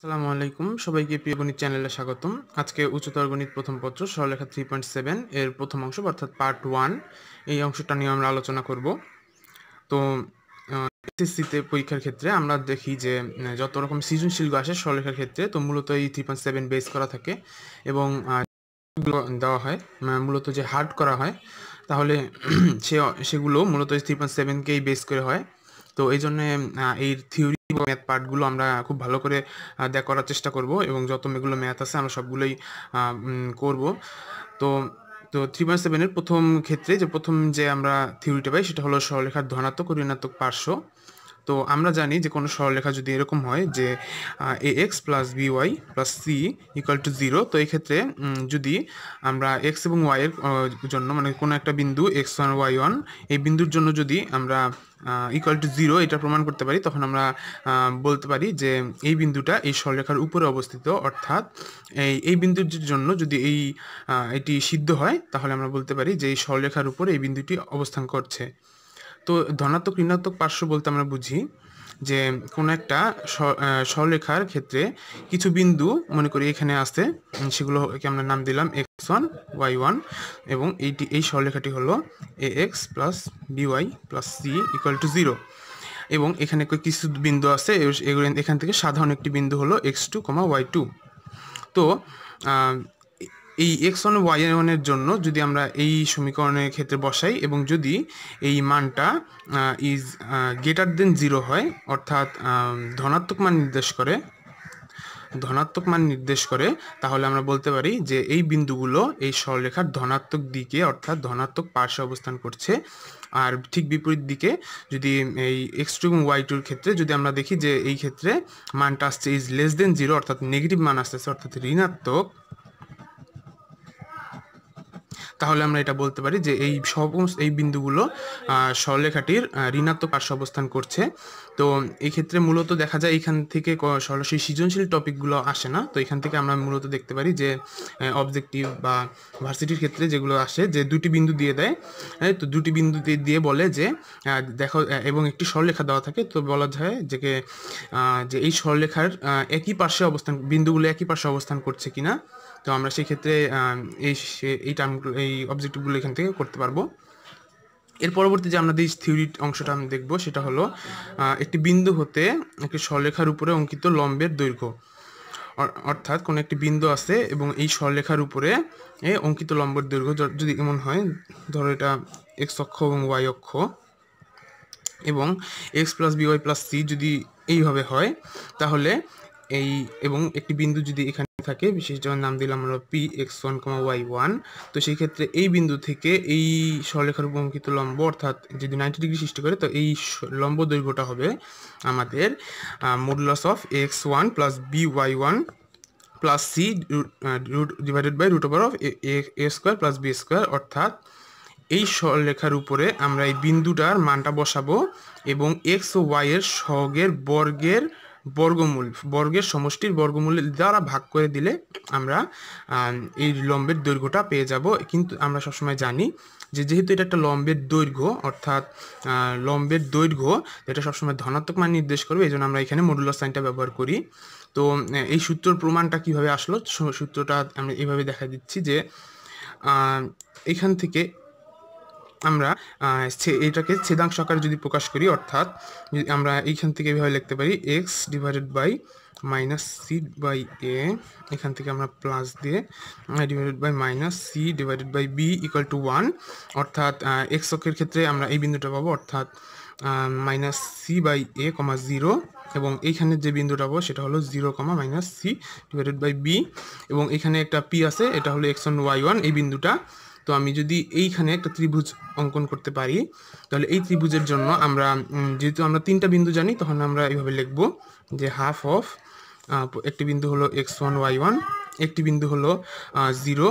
আসসালামু আলাইকুম, সবাইকে প্রিয় গণিত চ্যানেলে স্বাগতম। আজকে উচ্চতর গণিত প্রথম পত্র সরলরেখা 3.7 এর প্রথম অংশ অর্থাৎ পার্ট 1 এই অংশটা নিয়ে আমরা আলোচনা করব। তো এসএসসিতে পরীক্ষার ক্ষেত্রে আমরা দেখি যে যত রকম সৃজনশীল আসে সরলরেখার ক্ষেত্রে, তো মূলত এই 3.7 বেস করা থাকে এবং দেওয়া হয় মূলত যে হার্ড করা হয়, তাহলে সেগুলো মূলত 3.7কেই বেস করে হয়। তো এই জন্য এই থিওরি ম্যাথ পার্টগুলো আমরা খুব ভালো করে করার চেষ্টা করব এবং যত মেগুলো ম্যাথ আছে আমরা সবগুলোই করব। তো তো 3.7-এর প্রথম ক্ষেত্রে প্রথম যে আমরা থিওরিটা পাই সেটা হলো সরলরেখার ধনাত্মক ও ঋণাত্মক পার্শ্ব। তো আমরা জানি যে কোনো সরলরেখা যদি এরকম হয় যে ax plus by plus c equal to 0, তো এই ক্ষেত্রে যদি আমরা x এবং y এর জন্য মানে কোনো একটা বিন্দু x1 y1 এই বিন্দুর জন্য যদি আমরা ইকুয়াল টু 0 এটা প্রমাণ করতে পারি, তখন আমরা বলতে পারি যে এই বিন্দুটা এই সরলরেখার উপরে অবস্থিত। অর্থাৎ এই বিন্দুর জন্য যদি এটি সিদ্ধ হয়, তাহলে আমরা বলতে পারি যে এই সরলরেখার উপরে এই বিন্দুটি অবস্থান করছে। তো ধনাত্মক ঋণাত্মক পার্শ্ব বলতে আমরা বুঝি যে কোনো একটা সরলরেখার ক্ষেত্রে কিছু বিন্দু মনে করি এখানে আছে, সেগুলোকে আমরা নাম দিলাম x1 y1 এবং এই সরলরেখাটি হলো ax plus by plus c equal to 0 এবং এখানে কিছু বিন্দু আছে, এখান থেকে সাধারণ একটি বিন্দু হলো x2, y2। তো এই x1 y1 এর জন্য যদি আমরা এই সমীকরণের ক্ষেত্রে বসাই এবং যদি এই মানটা ইজ গ্রেটার দেন 0 হয়, অর্থাৎ ধনাত্মক মান নির্দেশ করে, তাহলে আমরা বলতে পারি যে এই বিন্দুগুলো এই সরলরেখার ধনাত্মক দিকে অর্থাৎ ধনাত্মক পার্শ্বে অবস্থান করছে। আর ঠিক বিপরীত দিকে যদি এই x2 এবং y2-র ক্ষেত্রে যদি আমরা দেখি যে এই ক্ষেত্রে মানটা আসছে ইজ লেস দেন 0 অর্থাৎ নেগেটিভ মান আসতেছে অর্থাৎ ঋণাত্মক, তাহলে আমরা এটা বলতে পারি যে এই বিন্দুগুলো সরলরেখাটির ঋণাত্মক পার্শ্বে অবস্থান করছে। তো এই ক্ষেত্রে মূলত দেখা যায় এখান থেকে সরাসরি সৃজনশীল টপিকগুলো আসে না। তো এখান থেকে আমরা মূলত দেখতে পারি যে অবজেক্টিভ বা ভার্সিটির ক্ষেত্রে যেগুলো আসে যে দুটি বিন্দু দিয়ে দেয়, তো দুটি বিন্দু দিয়ে বলে যে দেখো এবং একটি সরলরেখা দেওয়া থাকে, তো বলা যায় যে এই সরলরেখার একই পার্শ্বে বিন্দুগুলো একই পার্শ্বে অবস্থান করছে কিনা। তো আমরা সেই ক্ষেত্রে এই অবজেক্টিভগুলো এখান থেকে করতে পারবো। এর পরবর্তী যে আমরা যে থিওরি অংশটা আমি দেখব সেটা হলো একটি বিন্দু হতে একটি সরলরেখার উপরে অঙ্কিত লম্বের দৈর্ঘ্য। অর্থাৎ কোনো একটি বিন্দু আছে এবং এই সরলরেখার উপরে অঙ্কিত লম্বের দৈর্ঘ্য যদি এমন হয়, ধরো এটা এক্স অক্ষ এবং ওয়াই অক্ষ এবং x plus b y plus c যদি এইভাবে হয়, তাহলে এবং একটি বিন্দু যদি এখানে থাকে, বিশেষ যেমন নাম দিলাম আমরা px1, y1, তো সেই ক্ষেত্রে এই বিন্দু থেকে এই সরলরেখার উপর অঙ্কিত লম্ব অর্থাৎ যদি 90 ডিগ্রি সৃষ্টি করে, তো এই লম্ব দৈর্ঘ্যটা হবে আমাদের modulus of x1 plus by1 plus c divided by root over of a square plus b square. অর্থাৎ এই সরলরেখার উপরে আমরা এই বিন্দুটার মানটা বসাবো এবং এক্স ও ওয়াই এর সহগের বর্গের সমষ্টির বর্গমূল দ্বারা ভাগ করে দিলে আমরা এই লম্বের দৈর্ঘ্যটা পেয়ে যাব। কিন্তু আমরা সবসময় জানি যে যেহেতু এটা একটা লম্বের দৈর্ঘ্য, অর্থাৎ লম্বের দৈর্ঘ্য এটা সবসময় ধনাত্মক মান নির্দেশ করবে, এই জন্য আমরা এখানে মডুলাস সাইনটা ব্যবহার করি। তো এই সূত্রের প্রমাণটা কিভাবে আসলো, সূত্রটা আমরা এইভাবে দেখা দিচ্ছি যে এখান থেকে আমরা এটাকে ছেদাংশ আকারে যদি প্রকাশ করি, অর্থাৎ যদি আমরা এইখান থেকে এভাবে লিখতে পারি x divided by minus c by a, এখান থেকে আমরা প্লাস দিয়ে divided by minus c divided by b equal to 1, অর্থাৎ এক্স অক্ষের ক্ষেত্রে আমরা এই বিন্দুটা পাবো অর্থাৎ minus c by a comma 0, এবং এইখানে যে বিন্দুটা পাবো সেটা হলো 0 কমা minus c divided by b, এবং এখানে একটা পি আছে, এটা হলো x1 y1 এই বিন্দুটা। তো আমি যদি এইখানে একটা ত্রিভুজ অঙ্কন করতে পারি, তাহলে এই ত্রিভুজের জন্য আমরা যেহেতু আমরা তিনটা বিন্দু জানি, তখন আমরা এইভাবে লিখব যে হাফ অফ একটি বিন্দু হলো x1 y1, একটি বিন্দু হলো 0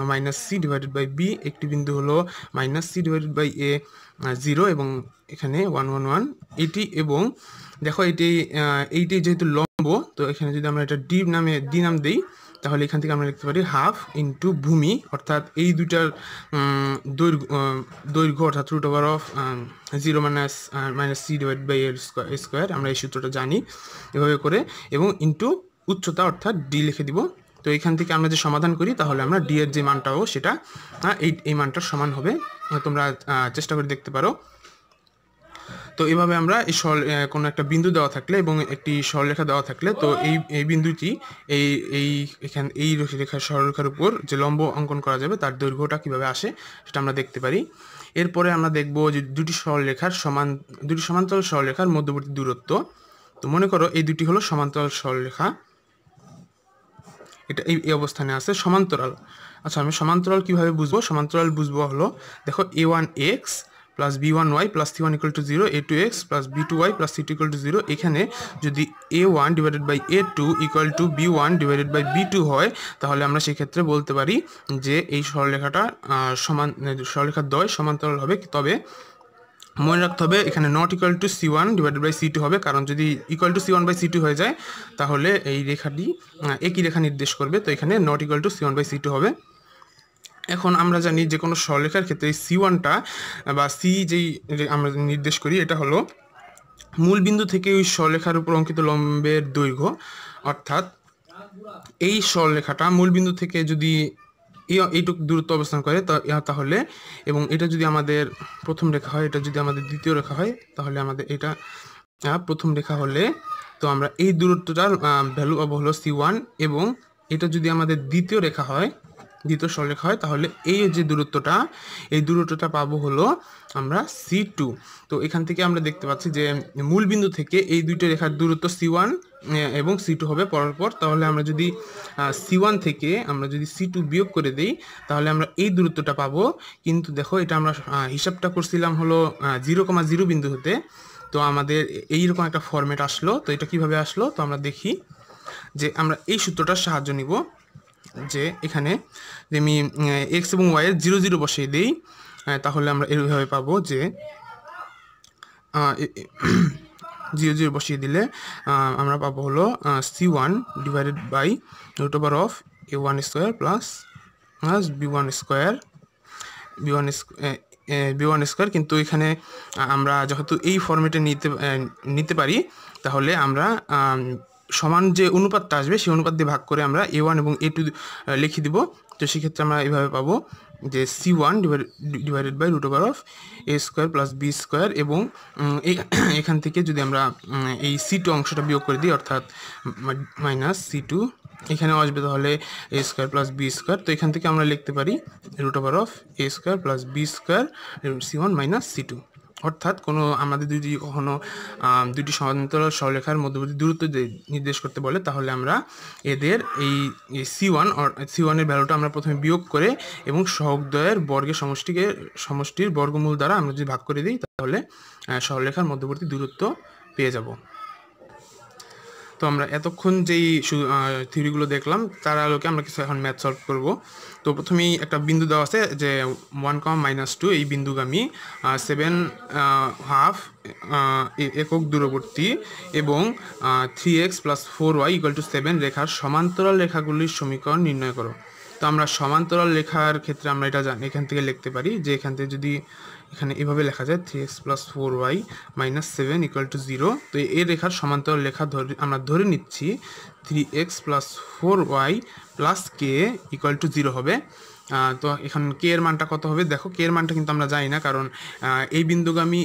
minus c divided by b, একটি বিন্দু হলো minus c divided by a 0 এবং এখানে 1 1 1 এটি। এবং দেখো এইটি যেহেতু লম্ব, তো এখানে যদি আমরা এটা ডি নাম দিই, তাহলে এখান থেকে আমরা লিখতে পারি হাফ ইন্টু ভূমি, অর্থাৎ এই দুইটার দৈর্ঘ্য অর্থাৎ root over of 0 minus c divide by এর স্কোয়ার। আমরা এই সূত্রটা জানি এভাবে করে, এবং ইন্টু উচ্চতা অর্থাৎ ডি লিখে দিব। তো এখান থেকে আমরা যে সমাধান করি তাহলে আমরা ডি এর যে মানটাও সেটা এই মানটার সমান হবে। তোমরা চেষ্টা করে দেখতে পারো। তো এইভাবে আমরা এই কোনো একটা বিন্দু দেওয়া থাকলে এবং একটি সরলরেখা দেওয়া থাকলে তো এই বিন্দুটি এই রেখার সরলরেখার উপর যে লম্ব অঙ্কন করা যাবে তার দৈর্ঘ্যটা কিভাবে আসে সেটা আমরা দেখতে পারি। এরপরে আমরা দেখব যে দুটি সমান্তরাল সরলরেখার মধ্যবর্তী দূরত্ব। তো মনে করো এই দুটি হলো সমান্তরাল সরলরেখা, এটা এই অবস্থানে আছে সমান্তরাল। আচ্ছা, আমি সমান্তরাল কিভাবে বুঝবো? সমান্তরাল বুঝবো হলো, দেখো a1x plus b1y plus c1 equal to 0, a2x plus b2y plus c2 equal to 0। এখানে যদি a1 divided by a2 equal to b1 divided by b2 হয়, তাহলে আমরা সেক্ষেত্রে বলতে পারি যে এই সরলরেখাটা সরলরেখার দ্বয় সমান্তরাল হবে। তবে মনে রাখতে হবে এখানে not equal to c1 divided by c2 হবে, কারণ যদি equal to c1 by c2 হয়ে যায় তাহলে এই রেখাটি একই রেখা নির্দেশ করবে। তো এখানে not equal to c1 by c2 হবে। এখন আমরা জানি যে কোনো সরলরেখার ক্ষেত্রে c1টা বা c যেই আমরা নির্দেশ করি এটা হলো মূল বিন্দু থেকে ওই সরলরেখার উপর অঙ্কিত লম্বের দৈর্ঘ্য। অর্থাৎ এই সরলরেখাটা মূল বিন্দু থেকে যদি এইটুকু দূরত্ব অবস্থান করে তাহলে, এবং এটা যদি আমাদের প্রথম রেখা হয়, এটা যদি আমাদের দ্বিতীয় রেখা হয়, তাহলে আমাদের এটা প্রথম রেখা হলে তো আমরা এই দূরত্বটার ভ্যালু পাবো হলো c1, এবং এটা যদি আমাদের দ্বিতীয় রেখা হয়, দ্বিতীয় সরলরেখা হয়, তাহলে এই যে দূরত্বটা পাবো হলো আমরা c2। তো এখান থেকে আমরা দেখতে পাচ্ছি যে মূল বিন্দু থেকে এই দুইটা রেখার দূরত্ব c1 এবং c2 হবে পরপর। তাহলে আমরা যদি c1 থেকে আমরা যদি c2 বিয়োগ করে দেই তাহলে আমরা এই দূরত্বটা পাবো। কিন্তু দেখো এটা আমরা হিসাবটা করছিলাম হলো 0,0 বিন্দু হতে, তো আমাদের এইরকম একটা ফরম্যাট আসলো। তো এটা কিভাবে আসলো? তো আমরা দেখি যে আমরা এই সূত্রটার সাহায্য নিব, যে এখানে যে আমি এক্স এবং ওয়াই এর 0,0 বসিয়ে দিই, তাহলে আমরা এইভাবে পাবো যে 0,0 বসিয়ে দিলে আমরা পাবো হলো c1 divided by root over of a1 square plus b1 square. কিন্তু এখানে আমরা যেহেতু এই ফরম্যাটে নিতে পারি, তাহলে আমরা সমান যে অনুপাতটা আসবে সেই অনুপাত দিয়ে ভাগ করে আমরা a1 এবং a2 লিখে দিব। তো সেক্ষেত্রে আমরা এইভাবে পাবো যে c1 divided by root over of a square plus b square, এবং এখান থেকে যদি আমরা এই c2 অংশটা বিয়োগ করে দিই অর্থাৎ মাইনাস c2, এখানেও আসবে তাহলে a square plus b square. তো এখান থেকে আমরা লিখতে পারি root over of a square plus b square c1 minus c2। অর্থাৎ আমাদের দুটি সমান্তরাল সরলরেখার মধ্যবর্তী দূরত্ব নির্দেশ করতে বলে, তাহলে আমরা এদের এই c1 এর ভ্যালুটা আমরা প্রথমে বিয়োগ করে এবং সহগদ্বয়ের বর্গের সমষ্টির বর্গমূল দ্বারা আমরা যদি ভাগ করে দিই তাহলে সরলরেখার মধ্যবর্তী দূরত্ব পেয়ে যাব। তো আমরা এতক্ষণ যেই থিওরিগুলো দেখলাম তার আলোকে আমরা কিছু এখন ম্যাথ সলভ করব। তো প্রথমেই একটা বিন্দু দেওয়া আছে যে 1,-2 এই বিন্দুগামী 7.5 একক দূরবর্তী এবং 3x + 4y = 7 রেখার সমান্তরাল রেখাগুলির সমীকরণ নির্ণয় করো। তো আমরা সমান্তরাল রেখার ক্ষেত্রে আমরা এটা জানি, এখান থেকে লিখতে পারি যে এখান থেকে যদি এখানে এভাবে লেখা যায় 3x + 4y - 7 = 0। তো এই রেখার সমান্তরাল রেখা আমরা ধরে নিচ্ছি 3x + 4y + k = 0 হবে। তো এখন k এর মানটা কত হবে? দেখো k এর মানটা কিন্তু আমরা জানি না, কারণ এই বিন্দুগামী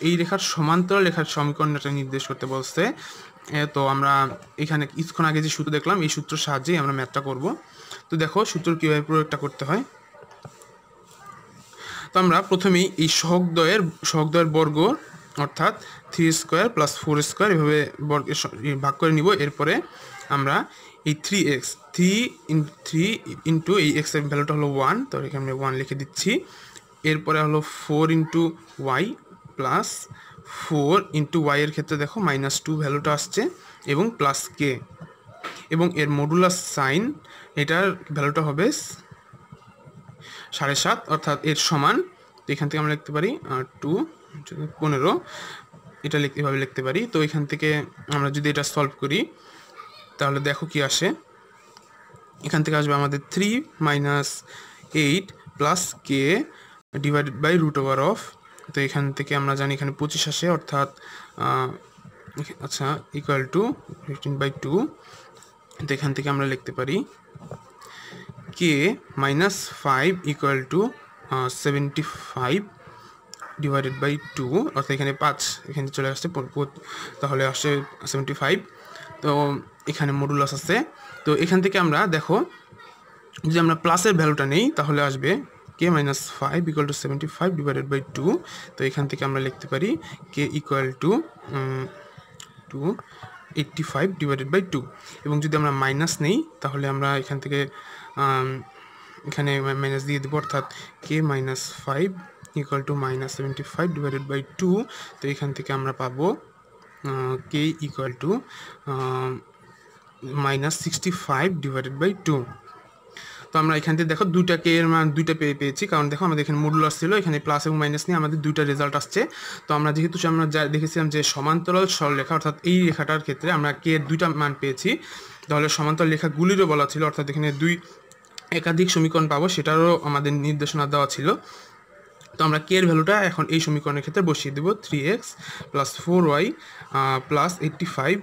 এই রেখার সমান্তরাল রেখার সমীকরণটা নির্দেশ করতে বলছে। তো আমরা এখানে কিছুক্ষণ আগে যে সূত্র দেখলাম এই সূত্রের সাহায্যেই আমরা ম্যাথটা করব। তো দেখো সূত্র কীভাবে প্রয়োগটা করতে হয়। তো আমরা প্রথমেই এই সহগদ্বয়ের বর্গ অর্থাৎ 3² + 4² এভাবে ভাগ করে নিব। এরপরে আমরা এই 3x 3 ইন্টু এই x এর ভ্যালুটা হলো 1, তো এখানে আমরা 1 লিখে দিচ্ছি। এরপরে হলো 4 × y প্লাস 4 × y এর ক্ষেত্রে দেখো -2 ভ্যালুটা আসছে এবং প্লাস k, এবং এর মডুলাস সাইন এটার ভ্যালুটা হবে 7.5, অর্থাৎ এর সমান। তো এখান থেকে আমরা লিখতে পারি 2 × 15, এটা এভাবে লিখতে পারি। তো এখান থেকে আমরা যদি এটা সলভ করি তাহলে দেখো কি আসে। এখান থেকে আসবে আমাদের 3 - 8 + k divided by root over of, তো এখান থেকে আমরা জানি এখানে 25 আসে, অর্থাৎ আচ্ছা = 15/2 তো এখান থেকে আমরা লিখতে পারি k minus 5 equal to 75 divided by 2, অর্থাৎ এখানে 5 এখানে চলে আসছে, তাহলে আসছে 75। তো এখানে মডুলাস আছে। তো এখান থেকে আমরা দেখো যদি আমরা প্লাসের ভ্যালুটা নেই তাহলে আসবে k minus 5 equal to 75 divided by 2। তো এখান থেকে আমরা লিখতে পারি k equal to 85 divided by 2। এবং যদি আমরা মাইনাস নেই তাহলে আমরা এখান থেকে এখানে মাইনাস দিয়ে দেবো, অর্থাৎ k minus 5 equal to minus 75 divided by 2। তো এখান থেকে আমরা পাবো k equal to minus 65 divided by 2। তো আমরা এখান থেকে দেখো দুইটা কে এর মান দুইটা পেয়েছি, কারণ দেখো আমাদের এখানে মডুলাস ছিল, এখানে প্লাস এবং মাইনাস নিয়ে আমাদের দুইটা রেজাল্ট আসছে। তো আমরা যেহেতু আমরা দেখেছিলাম যে সমান্তরাল সরলরেখা, অর্থাৎ এই রেখাটার ক্ষেত্রে আমরা কে এর দুইটা মান পেয়েছি, তাহলে সমান্তরাল রেখাগুলিরও বলা ছিল, অর্থাৎ এখানে একাধিক সমীকরণ পাবো সেটারও আমাদের নির্দেশনা দেওয়া ছিল। তো আমরা কে এর ভ্যালুটা এখন এই সমীকরণের ক্ষেত্রে বসিয়ে দেবো 3x plus 4y plus 85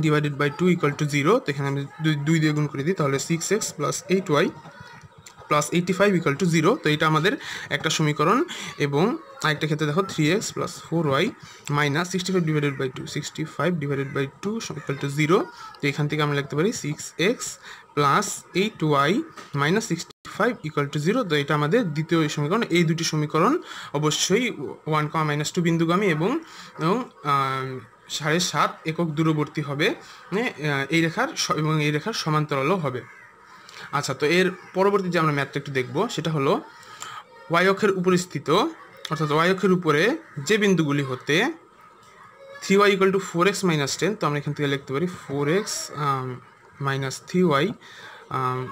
divided by 2 equal to 0। তো এখানে আমি 2 দিয়ে গুণ করে দিই, তাহলে 6x plus 8y plus 85 equal to 0। তো এটা আমাদের একটা সমীকরণ। এবং আরেকটা ক্ষেত্রে দেখো 3x plus 4y minus 65 divided by 2, 65 divided by 2 equal to 0। তো এখান থেকে আমরা লিখতে পারি 6x plus 8y minus 65 equal to 0। তো এটা আমাদের দ্বিতীয় সমীকরণ। এই দুটি সমীকরণ অবশ্যই 1, -2 বিন্দুগামী এবং 7.5 একক দূরবর্তী হবে এই রেখার, এবং এই রেখার সমান্তরালও হবে। আচ্ছা, তো এর পরবর্তী যে আমরা ম্যাথটা একটু দেখব সেটা হলো ওয়াই অক্ষের উপরে স্থিত, অর্থাৎ ওয়াই অক্ষের উপরে যে বিন্দুগুলি হতে 3y equal to 4x minus 10। তো আমরা এখান থেকে লিখতে পারি 4x minus 3y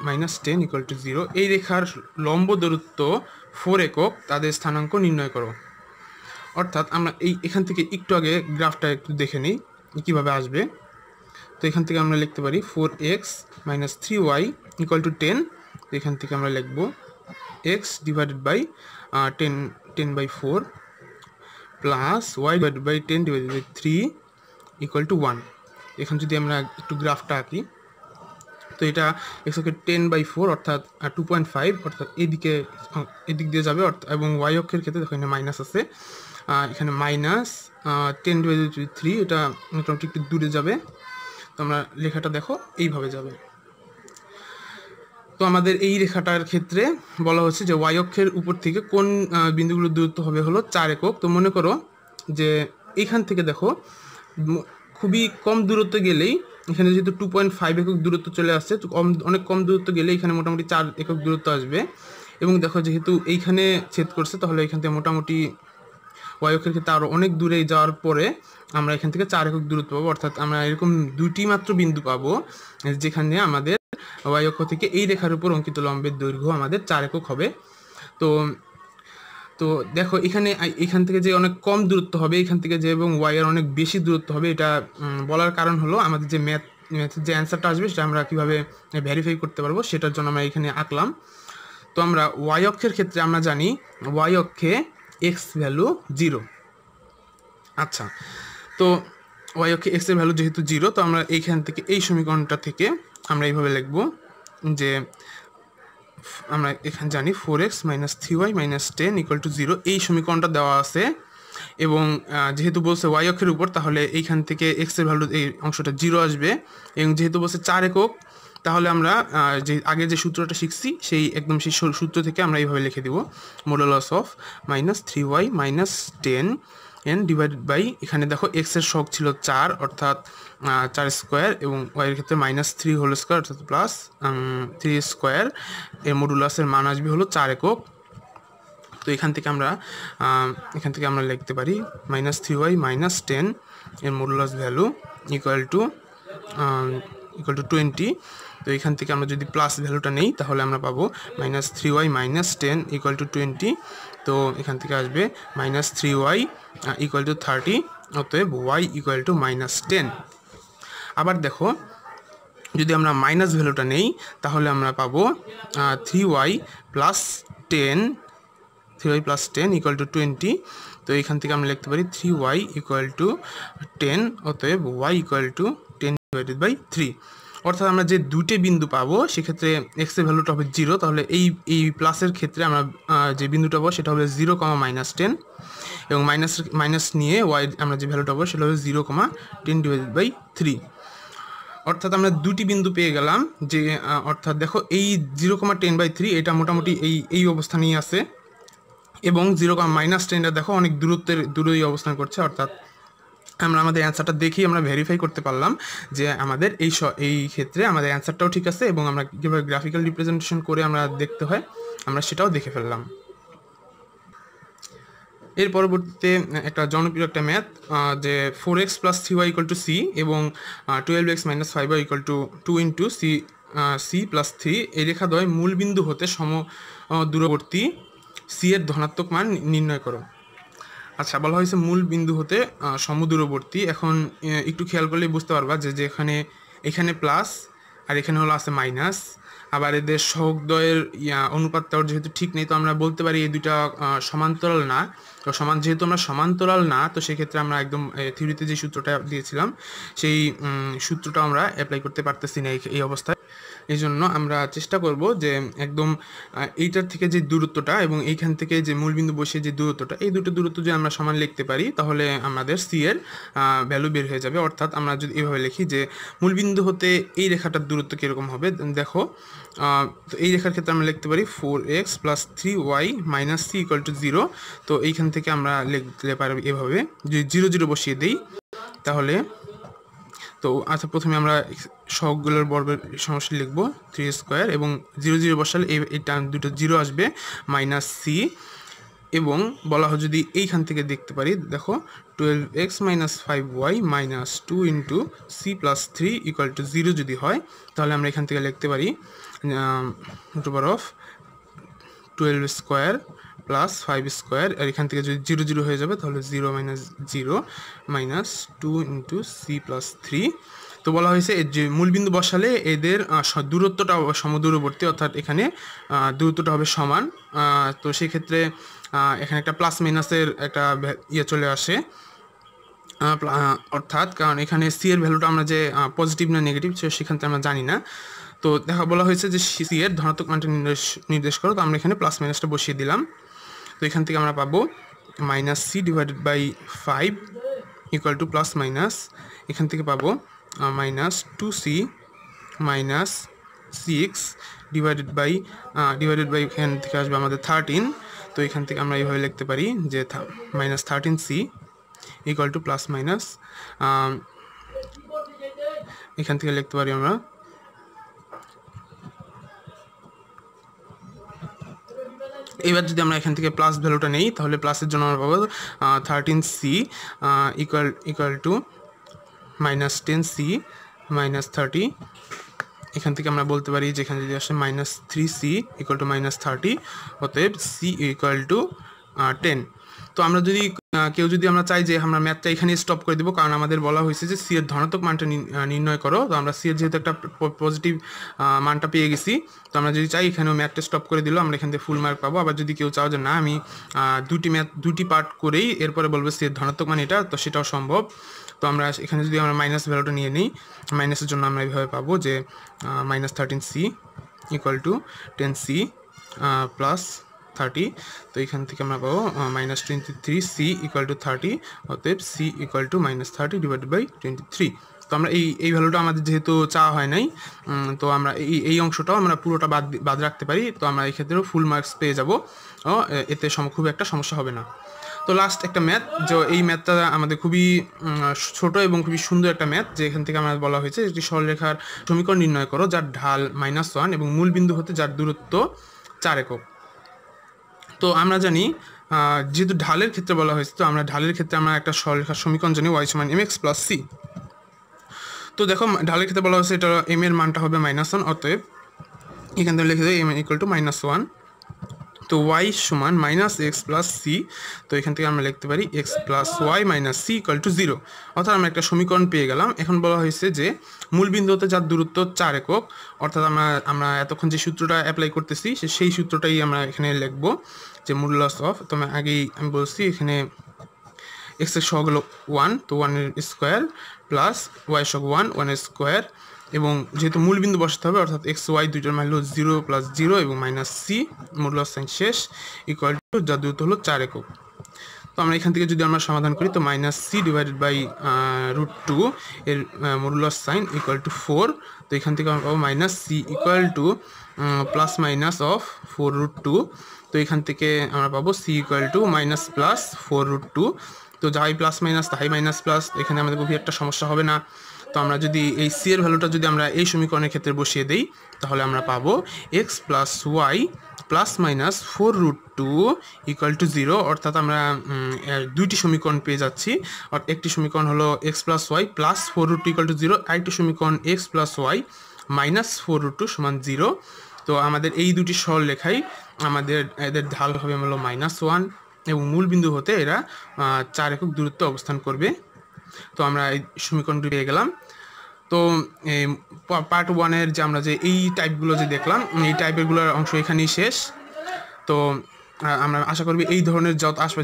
minus 10 equal to 0। এই রেখার লম্ব দূরত্ব 4 একক, তাদের স্থানাঙ্ক নির্ণয় করো। অর্থাৎ আমরা এখান থেকে একটু আগে গ্রাফটা একটু দেখে নিই কীভাবে আসবে। তো এখান থেকে আমরা লিখতে পারি 4x minus 3y equal to 10। তো এখান থেকে আমরা লিখব x divided by 10/4 plus y divided by 10 divided by 3 equal to 1। এখন যদি আমরা একটু গ্রাফটা আঁকি, তো এটা x অক্ষের 10/4 অর্থাৎ 2.5, অর্থাৎ এদিক দিয়ে যাবে, এবং y অক্ষের ক্ষেত্রে দেখো এখানে মাইনাস আছে, এখানে মাইনাস 10 ডিভাইডেড বাই 3, এটা মোটামুটি একটু দূরে যাবে। তো আমরা লেখাটা দেখো এইভাবে যাবে। তো আমাদের এই রেখাটার ক্ষেত্রে বলা হচ্ছে যে ওয়াই অক্ষের উপর থেকে কোন বিন্দুগুলোর দূরত্ব হবে হলো 4 একক। তো মনে করো যে এইখান থেকে দেখো খুবই কম দূরত্ব গেলেই, এখানে যেহেতু 2.5 একক দূরত্ব চলে আসছে, তো অনেক কম দূরত্ব গেলে এখানে মোটামুটি 4 একক দূরত্ব আসবে। এবং দেখো যেহেতু এইখানে ছেদ করছে, তাহলে এখান থেকে মোটামুটি ওয়াই অক্ষের ক্ষেত্রে আরও অনেক দূরে যাওয়ার পরে আমরা এখান থেকে 4 একক দূরত্ব পাবো। অর্থাৎ আমরা এরকম দুটি মাত্র বিন্দু পাবো যেখানে আমাদের ওয়াই অক্ষ থেকে এই রেখার উপর অঙ্কিত লম্বের দৈর্ঘ্য আমাদের 4 একক হবে। তো দেখো এখান থেকে যে অনেক কম দূরত্ব হবে, এখান থেকে যে এবং ওয়াই এর অনেক বেশি দূরত্ব হবে, এটা বলার কারণ হলো আমাদের যে ম্যাথের যে অ্যান্সারটা আসবে সেটা আমরা কীভাবে ভেরিফাই করতে পারবো সেটার জন্য আমরা এখানে আঁকলাম। তো আমরা ওয়াই অক্ষের ক্ষেত্রে আমরা জানি ওয়াই অক্ষে এক্স ভ্যালু 0। আচ্ছা, তো ওয়াই অক্ষে এক্স এর ভ্যালু যেহেতু 0, তো আমরা এইখান থেকে এই সমীকরণটা থেকে আমরা এইভাবে লিখব যে আমরা এখানে জানি 4x minus 3y minus 10 equal to 0। এই সমীকরণটা দেওয়া আছে, এবং যেহেতু বলছে ওয়াই অক্ষের উপর, তাহলে এইখান থেকে এক্স এর ভ্যালু এই অংশটা 0 আসবে। এবং যেহেতু বলছে 4 একক, তাহলে আমরা যে আগে যে সূত্রটা শিখছি সেই সূত্র থেকে আমরা এইভাবে লিখে দিব modulus of minus 3y minus 10 divided by, এখানে দেখো এক্স এর শক ছিল 4 অর্থাৎ 4 স্কোয়ার, এবং ওয়াইয়ের ক্ষেত্রে মাইনাস 3 হোল স্কোয়ার অর্থাৎ প্লাস 3 স্কোয়ার। এর মডুলাসের মান আসবে হলো 4 একক। তো এখান থেকে আমরা লিখতে পারি মাইনাস 3y মাইনাস 10 এর মডুলাস ভ্যালু ইকুয়াল টু 20। তো এখান থেকে আমরা যদি প্লাস ভ্যালুটা নেই তাহলে আমরা পাবো minus 3y minus 10 equal to 20। তো এখান থেকে আসবে মাইনাস 3y ইকুয়াল টু 30, অতএব y ইকুয়াল টু মাইনাস 10। আবার দেখো যদি আমরা মাইনাস ভ্যালুটা নেই তাহলে আমরা পাবো 3y প্লাস 10 ইকুয়াল টু 20। তো এখান থেকে আমরা লিখতে পারি 3y ইকুয়াল টু 10, অতএব y equal to 10 divided by 3। অর্থাৎ আমরা যে দুটি বিন্দু পাবো সেক্ষেত্রে এক্স এর ভ্যালুটা হবে 0, তাহলে এই প্লাসের ক্ষেত্রে আমরা যে বিন্দুটা পাবো সেটা হবে 0, -10 এবং মাইনাস নিয়ে ওয়াই আমরা যে ভ্যালুটা পাবো সেটা হবে 0,10/3। অর্থাৎ আমরা দুটি বিন্দু পেয়ে গেলাম, যে অর্থাৎ দেখো এই 0,10/3 এটা মোটামুটি এই অবস্থানেই আছে এবং 0,-10টা দেখো অনেক দূরেই অবস্থান করছে। অর্থাৎ আমরা আমাদের অ্যান্সারটা দেখেই আমরা ভেরিফাই করতে পারলাম যে আমাদের এই ক্ষেত্রে আমাদের অ্যান্সারটাও ঠিক আছে এবং আমরা কীভাবে গ্রাফিক্যাল রিপ্রেজেন্টেশন করে আমরা দেখতে হয় আমরা সেটাও দেখে ফেললাম। এর পরবর্তীতে একটা জনপ্রিয় একটা ম্যাথ, যে 4x + 3y = c এবং 12x - 5y = 2 × c + 3 এই রেখাদ্বয় মূল বিন্দু হতে দূরবর্তী c এর ধনাত্মক মান নির্ণয় করো। আচ্ছা, বলা হয়েছে মূল বিন্দু হতে সমদূরবর্তী। এখন একটু খেয়াল করলে বুঝতে পারবা যে এখানে প্লাস আর এখানে হলো আছে মাইনাস, আবার এদের সহগদ্বয়ের অনুপাতটাও যেহেতু ঠিক নেই, তো আমরা বলতে পারি এই দুইটা সমান্তরাল না। তো যেহেতু আমরা সমান্তরাল না, তো সেক্ষেত্রে আমরা একদম থিওরিতে যে সূত্রটা দিয়েছিলাম সেই সূত্রটা আমরা অ্যাপ্লাই করতে পারতেছি না এই অবস্থায়। এই জন্য আমরা চেষ্টা করব যে একদম এইটার থেকে যে দূরত্বটা এবং এইখান থেকে যে মূলবিন্দু বসে যে দূরত্বটা, এই দুটো দূরত্ব যদি আমরা সমান লিখতে পারি তাহলে আমাদের সি এর ভ্যালু বের হয়ে যাবে। অর্থাৎ আমরা যদি এভাবে লিখি যে মূলবিন্দু হতে এই রেখাটার দূরত্ব কীরকম হবে, দেখো তো এই রেখার ক্ষেত্রে আমরা লিখতে পারি 4x + 3y - c = 0। তো এইখান থেকে আমরা লিখতে পারি এভাবে, যদি 0 0 বসিয়ে দিই তাহলে, তো আচ্ছা প্রথমে আমরা সহগগুলোর বর্গের সমষ্টি লিখব 3² এবং 0 0 বসালে এটা দুটো 0 আসবে -c, এবং বলা হয় যদি এইখান থেকে দেখতে পারি, দেখো 12x - 5y - 2 × c + 3 = 0 যদি হয় তাহলে আমরা এখান থেকে লিখতে পারি √12² + 5² আর এখান থেকে যদি 0 0 হয়ে যাবে তাহলে 0 - 0 - 2 × c + 3। তো বলা হয়েছে যে মূলবিন্দু বসালে এদের দূরত্বটা সমদূরবর্তী, অর্থাৎ এখানে দূরত্বটা হবে সমান। তো সেক্ষেত্রে এখানে একটা প্লাস মাইনাসের একটা চলে আসে, অর্থাৎ কারণ এখানে সি এর ভ্যালুটা আমরা যে পজিটিভ না নেগেটিভ সেখান থেকে আমরা জানি না। তো বলা হয়েছে যে সি এর ধনাত্মক মানটা নির্দেশ করো, তো আমরা এখানে প্লাস মাইনাসটা বসিয়ে দিলাম। তো এখান থেকে আমরা পাবো -c / 5 = প্লাস মাইনাস, এখান থেকে পাবো -2c - 6 ডিভাইডেড বাই এখান থেকে আসবে আমাদের 13। তো এখান থেকে আমরা এইভাবে লিখতে পারি যে -13c = প্লাস মাইনাস, এখান থেকে লিখতে পারি আমরা এবার যদি আমরা এখান থেকে প্লাস ভ্যালুটা নেই তাহলে প্লাসের জন্য আমরা পাবো 13c = -10c - 30। এখান থেকে আমরা বলতে পারি যে এখানে যদি আসে -3c = -30, অতএব c = 10। তো আমরা যদি আমরা চাই যে আমরা ম্যাথটা এখানে স্টপ করে দেবো, কারণ আমাদের বলা হয়েছে যে সি এর ধনাত্মক মানটা নির্ণয় করো। তো আমরা সি এর যেহেতু একটা পজিটিভ মানটা পেয়ে গেছি, তো আমরা যদি চাই এখানেও ম্যাথটা স্টপ করে দিলেও আমরা এখান থেকে ফুল মার্ক পাবো। আবার যদি কেউ চাও যে না আমি দুটি পার্ট করেই এরপরে বলবো সি এর ধনাত্মক মান এটা, তো সেটাও সম্ভব। তো আমরা এখানে যদি আমরা মাইনাস ভ্যালুটা নিয়ে নিই, মাইনাসের জন্য আমরা এইভাবে পাবো যে -13c = 10c + 30। তো এখান থেকে আমরা পাবো -23c = 30, অতএব c = -30 / 23। তো আমরা এই ভ্যালুটা আমাদের যেহেতু চাওয়া হয় নাই, তো আমরা এই অংশটাও আমরা পুরোটা বাদ রাখতে পারি। তো আমরা এই ক্ষেত্রেও ফুল মার্কস পেয়ে যাব, এতে খুব একটা সমস্যা হবে না। তো লাস্ট একটা ম্যাথ, যে এই ম্যাথটা আমাদের খুবই ছোট এবং খুবই সুন্দর একটা ম্যাথ, যে এখান থেকে আমাদের বলা হয়েছে একটি সরলরেখার সমীকরণ নির্ণয় করো যার ঢাল -1 এবং মূল বিন্দু হতে যার দূরত্ব 4 একক। তো আমরা জানি যেহেতু ঢালের ক্ষেত্রে বলা হয়েছে, তো আমরা ঢালের ক্ষেত্রে আমরা একটা সরলরেখার সমীকরণ জানি y = mx + c। তো দেখো ঢালের ক্ষেত্রে বলা হয়েছে এটা m এর মানটা হবে -1, অতএব এখান থেকে লিখে দেয় m = -1। তো y = -x + c, তো এখান থেকে আমরা লিখতে পারি x + y - c = 0। অর্থাৎ আমরা একটা সমীকরণ পেয়ে গেলাম। এখন বলা হয়েছে যে মূল বিন্দু হতে যার দূরত্ব 4 একক, অর্থাৎ আমরা এতক্ষণ যে সূত্রটা অ্যাপ্লাই করতেছি সেই সূত্রটাই আমরা এখানে লিখব, যে মডুলাস অফ, তো আগেই আমি বলছি এখানে x এর সহগ হলো 1, তো 1 এর স্কোয়ার প্লাস y এর সহগ 1 এর স্কোয়ার, এবং যেহেতু মূল বিন্দু বসাতে হবে অর্থাৎ এক্স ওয়াই দুইটার মান হলো 0 + 0 এবং -c মডুলাস সাইন শেষ ইকুয়াল টু যার দূরত্ব হলো 4 একক। তো আমরা এখান থেকে যদি আমরা সমাধান করি তো -c /√2 এর মডুলাস সাইন ইকুয়াল টু 4। তো এখান থেকে আমরা পাবো -c ইকুয়াল টু +- তো এখান থেকে আমরা পাবো c ইকুয়াল টু -+4√2। তো যাই প্লাস মাইনাস তাই মাইনাস প্লাস, এখানে আমাদের খুবই একটা সমস্যা হবে না। তো আমরা যদি এই c এর ভ্যালুটা যদি আমরা এই সমীকরণের ক্ষেত্রে বসিয়ে দেই তাহলে আমরা পাবো x + y +-4√2 ইকুয়াল টু 0। অর্থাৎ আমরা দুইটি সমীকরণ পেয়ে যাচ্ছি। একটি সমীকরণ হলো x + y +4√2 ইকুয়াল টু 0, আরেকটি সমীকরণ x + y -4√2 = 0। তো আমাদের এই দুটি সরলরেখাই আমাদের এদের ঢাল হবে হলো -1 এবং মূল বিন্দু হতে এরা 4 একক দূরত্ব অবস্থান করবে। তো আমরা এই সমীকরণটি পেয়ে গেলাম। তো পার্ট 1 এর যে আমরা যে এই টাইপগুলো যে দেখলাম এই টাইপেরগুলোর অংশ এখানেই শেষ। তো আমরা আশা করবি এই ধরনের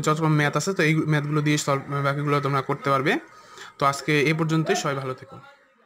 যত ম্যাথ আছে তো এই ম্যাথগুলো দিয়ে বাকিগুলো তোমরা করতে পারবে। তো আজকে এই পর্যন্তই, সবাই ভালো থেকো।